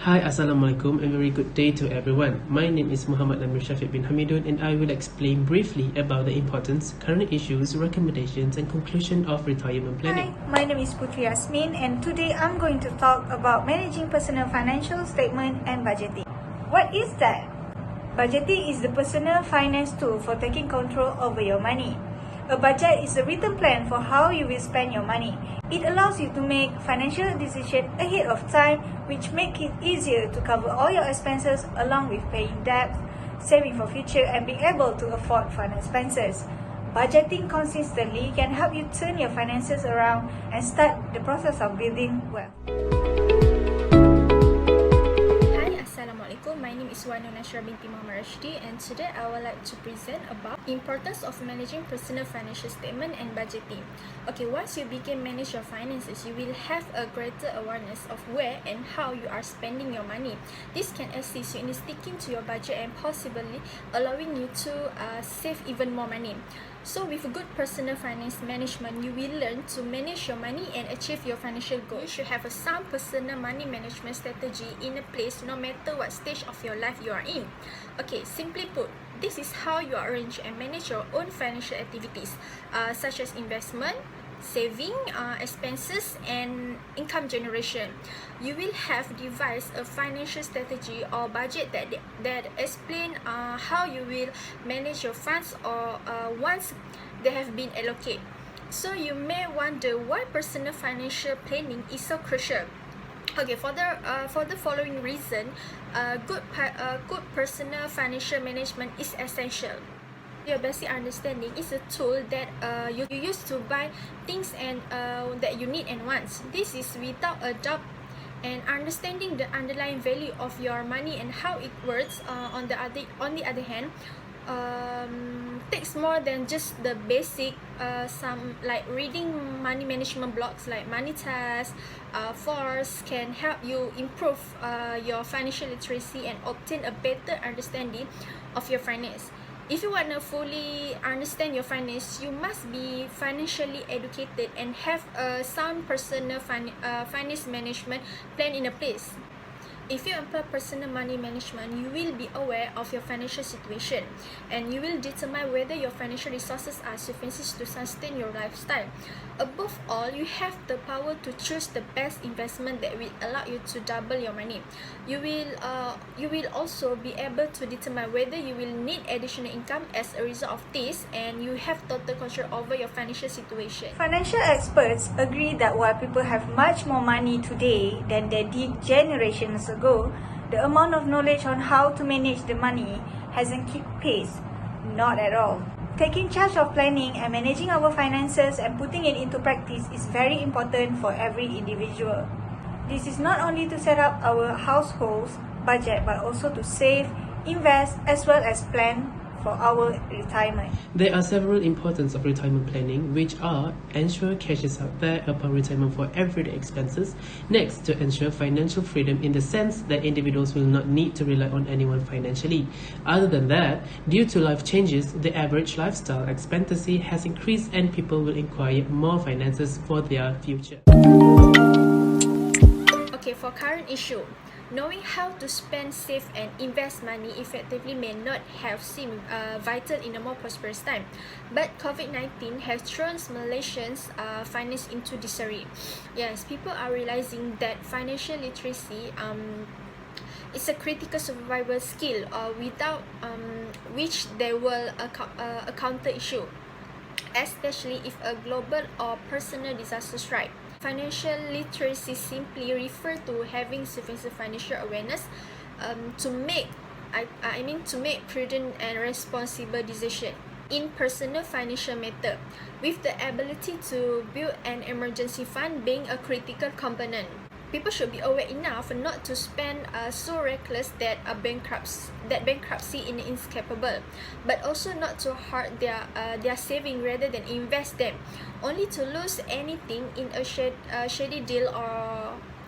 Hi, Assalamualaikum, and very good day to everyone. My name is Muhammad Amir Shafiq bin Hamidun, and I will explain briefly about the importance, current issues, recommendations, and conclusion of retirement planning. Hi, my name is Putri Yasmin, and today I'm going to talk about managing personal financial statement and budgeting. What is that? Budgeting is the personal finance tool for taking control over your money. A budget is a written plan for how you will spend your money. It allows you to make financial decisions ahead of time, which make it easier to cover all your expenses along with paying debts, saving for future, and being able to afford fun expenses. Budgeting consistently can help you turn your finances around and start the process of building wealth. Assalamualaikum, my name is Wanu Nashra binti Muhammad Rashidi, and today I would like to present about importance of managing personal financial statement and budgeting. Okay, once you begin manage your finances, you will have a greater awareness of where and how you are spending your money. This can assist you in sticking to your budget and possibly allowing you to save even more money. So with good personal finance management, you will learn to manage your money and achieve your financial goals. You should have a sound personal money management strategy in place no matter what stage of your life you are in. Okay, simply put, this is how you arrange and manage your own financial activities, such as investment, saving, expenses, and income generation. You will have devised a financial strategy or budget that explain how you will manage your funds or once they have been allocated. So you may wonder why personal financial planning is so crucial. Okay, for the following reason, good personal financial management is essential. Your basic understanding is a tool that you use to buy things and that you need and wants. This is without a doubt, and understanding the underlying value of your money and how it works. On the other hand, takes more than just the basic. Some like reading money management blogs like Money Task, Force can help you improve your financial literacy and obtain a better understanding of your finance. If you want to fully understand your finance, you must be financially educated and have a sound personal finance management plan in place. If you employ personal money management, you will be aware of your financial situation and you will determine whether your financial resources are sufficient to sustain your lifestyle. Above all, you have the power to choose the best investment that will allow you to double your money. You will also be able to determine whether you will need additional income as a result of this, and you have total control over your financial situation. Financial experts agree that while people have much more money today than they did generations ago, the amount of knowledge on how to manage the money hasn't kept pace. Not at all. Taking charge of planning and managing our finances and putting it into practice is very important for every individual. This is not only to set up our household's budget, but also to save, invest, as well as plan for our retirement. There are several importance of retirement planning, which are: ensure cash is out there upon retirement for everyday expenses. Next, to ensure financial freedom in the sense that individuals will not need to rely on anyone financially. Other than that, due to life changes, the average lifestyle expectancy has increased and people will require more finances for their future. Okay, for current issue, knowing how to spend, save, and invest money effectively may not have seemed vital in a more prosperous time, but COVID-19 has thrown Malaysians' finance into disarray. Yes, people are realizing that financial literacy is a critical survival skill, without which there will a counter issue, especially if a global or personal disaster strikes. Financial literacy simply refers to having sufficient financial awareness to make prudent and responsible decisions in personal financial matter, with the ability to build an emergency fund being a critical component. People should be aware enough not to spend so reckless that bankruptcy is inescapable, but also not to hoard their saving rather than invest them, only to lose anything in a shady deal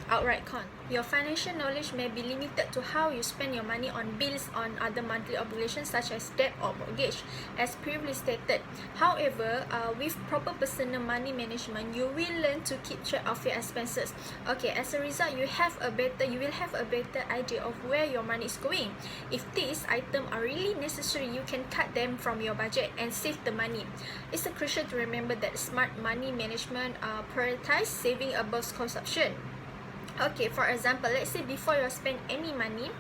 outright con. Your financial knowledge may be limited to how you spend your money on bills on other monthly obligations such as debt or mortgage, as previously stated. However, with proper personal money management, you will learn to keep track of your expenses. Okay, as a result, you will have a better idea of where your money is going. If these items are really necessary, you can cut them from your budget and save the money. It's crucial to remember that smart money management prioritize saving above consumption. Okay, for example, let's say before you spend any money,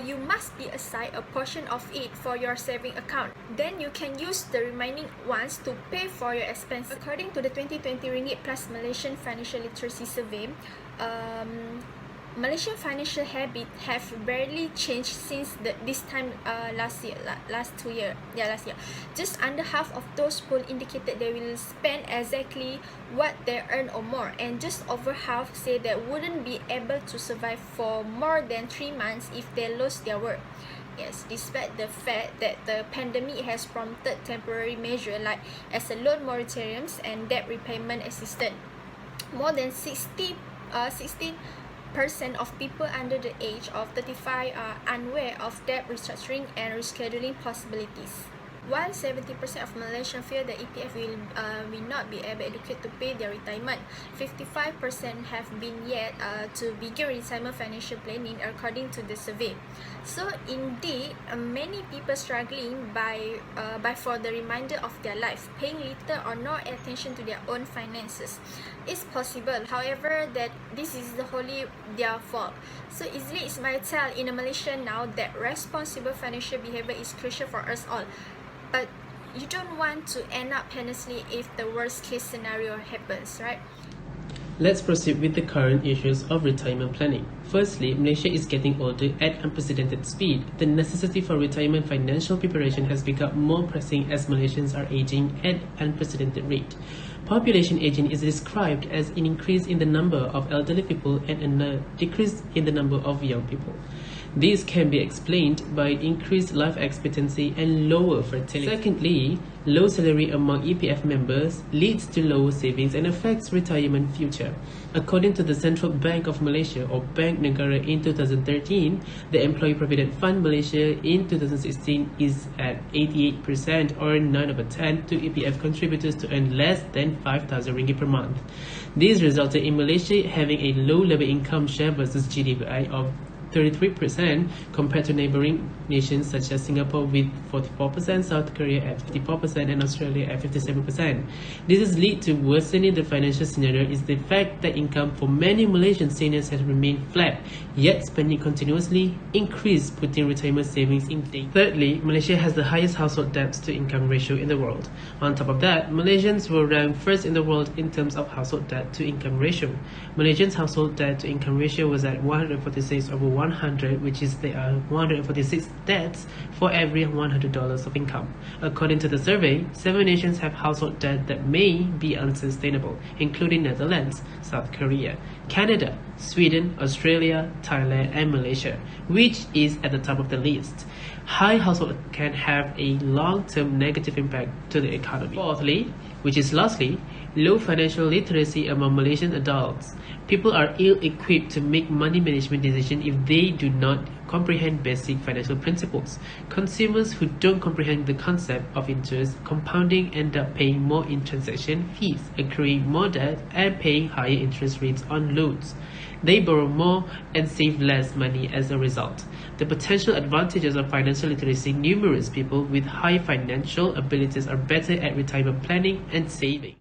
you must be aside a portion of it for your saving account. Then you can use the remaining ones to pay for your expenses. According to the 2020 Ringgit Plus Malaysian Financial Literacy Survey, Malaysian financial habits have barely changed since this time last year. Just under half of those polled indicated they will spend exactly what they earn or more, and just over half say they wouldn't be able to survive for more than 3 months if they lost their work. Yes, despite the fact that the pandemic has prompted temporary measures like as a loan moratoriums and debt repayment assistance, more than 60% of people under the age of 35 are unaware of debt restructuring and rescheduling possibilities. While 70% of Malaysians fear that EPF will not be able to pay their retirement, 55% have been yet to begin retirement financial planning according to the survey. So indeed, many people struggling by for the remainder of their life, paying little or no attention to their own finances. It's possible, however, that this is wholly their fault. So easily it's my tell in Malaysia now that responsible financial behavior is crucial for us all. But you don't want to end up penniless if the worst case scenario happens, right? Let's proceed with the current issues of retirement planning. Firstly, Malaysia is getting older at unprecedented speed. The necessity for retirement financial preparation has become more pressing as Malaysians are aging at unprecedented rate. Population aging is described as an increase in the number of elderly people and a decrease in the number of young people. This can be explained by increased life expectancy and lower fertility. Secondly, low salary among EPF members leads to lower savings and affects retirement future. According to the Central Bank of Malaysia or Bank Negara in 2013, the Employee Provident Fund Malaysia in 2016 is at 88% or 9/10 to EPF contributors to earn less than 5,000 ringgit per month. This resulted in Malaysia having a low level income share versus GDPI of 33% compared to neighboring nations such as Singapore with 44%, South Korea at 54% and Australia at 57%. This has led to worsening the financial scenario is the fact that income for many Malaysian seniors has remained flat, yet spending continuously increased, putting retirement savings in danger. Thirdly, Malaysia has the highest household debt to income ratio in the world. On top of that, Malaysians were ranked first in the world in terms of household debt to income ratio. Malaysians' household debt to income ratio was at 146/100, which is there are 146 debts for every $100 of income. According to the survey, 7 nations have household debt that may be unsustainable, including Netherlands, South Korea, Canada, Sweden, Australia, Thailand, and Malaysia, which is at the top of the list. High household can have a long-term negative impact to the economy. Fourthly, which is lastly, low financial literacy among Malaysian adults. People are ill-equipped to make money management decisions if they do not comprehend basic financial principles. Consumers who don't comprehend the concept of interest compounding end up paying more in transaction fees, accruing more debt, and paying higher interest rates on loans. They borrow more and save less money as a result. The potential advantages of financial literacy: numerous people with high financial abilities are better at retirement planning and saving.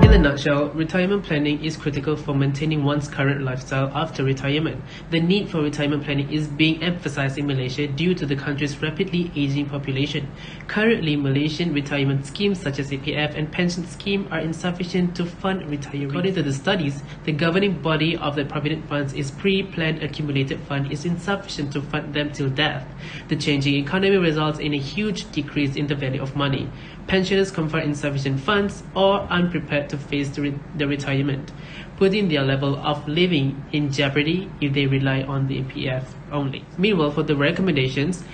In a nutshell, retirement planning is critical for maintaining one's current lifestyle after retirement. The need for retirement planning is being emphasized in Malaysia due to the country's rapidly aging population. Currently, Malaysian retirement schemes such as EPF and pension scheme are insufficient to fund retirees. According to the studies, the governing body of the provident funds is pre-planned accumulated fund is insufficient to fund them till death. The changing economy results in a huge decrease in the value of money. Pensioners confront insufficient funds or unprepared to face the retirement, putting their level of living in jeopardy if they rely on the EPF only. Meanwhile, for the recommendations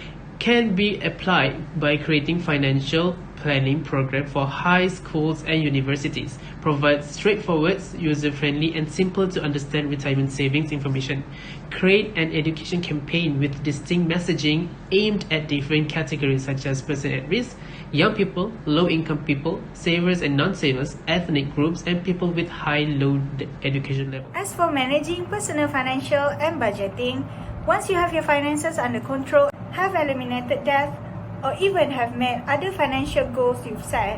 can be applied by creating financial planning program for high schools and universities, provide straightforward, user-friendly and simple to understand retirement savings information, create an education campaign with distinct messaging aimed at different categories such as person at risk, young people, low-income people, savers and non-savers, ethnic groups, and people with high-low education level. As for managing personal financial and budgeting, once you have your finances under control, have eliminated debt, or even have met other financial goals you've set,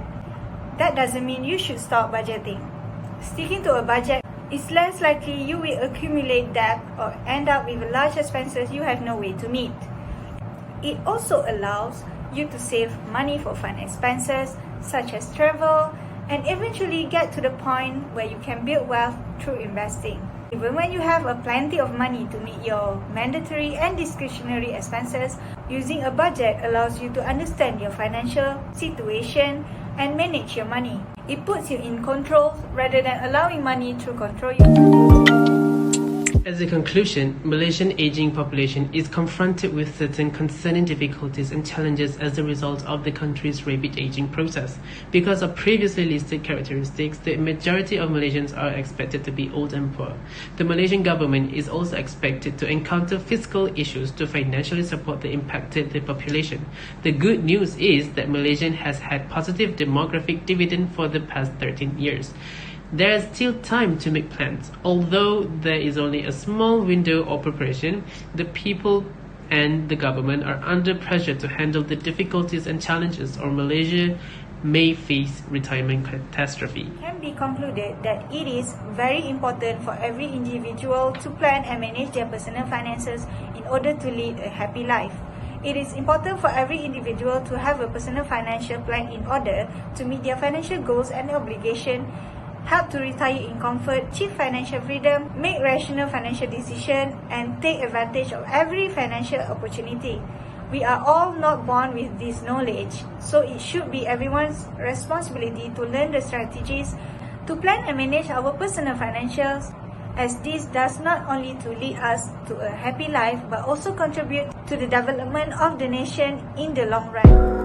that doesn't mean you should stop budgeting. Sticking to a budget is less likely you will accumulate debt or end up with large expenses you have no way to meet. It also allows you to save money for fun expenses such as travel and eventually get to the point where you can build wealth through investing. Even when you have plenty of money to meet your mandatory and discretionary expenses, using a budget allows you to understand your financial situation and manage your money. It puts you in control rather than allowing money to control you. As a conclusion, Malaysian aging population is confronted with certain concerning difficulties and challenges as a result of the country's rapid aging process. Because of previously listed characteristics, the majority of Malaysians are expected to be old and poor. The Malaysian government is also expected to encounter fiscal issues to financially support the impacted population. The good news is that Malaysia has had positive demographic dividend for the past 13 years. There is still time to make plans. Although there is only a small window of preparation, the people and the government are under pressure to handle the difficulties and challenges, or Malaysia may face retirement catastrophe. It can be concluded that it is very important for every individual to plan and manage their personal finances in order to lead a happy life. It is important for every individual to have a personal financial plan in order to meet their financial goals and obligations, help to retire in comfort, achieve financial freedom, make rational financial decisions, and take advantage of every financial opportunity. We are all not born with this knowledge, so it should be everyone's responsibility to learn the strategies to plan and manage our personal financials, as this does not only to lead us to a happy life but also contribute to the development of the nation in the long run.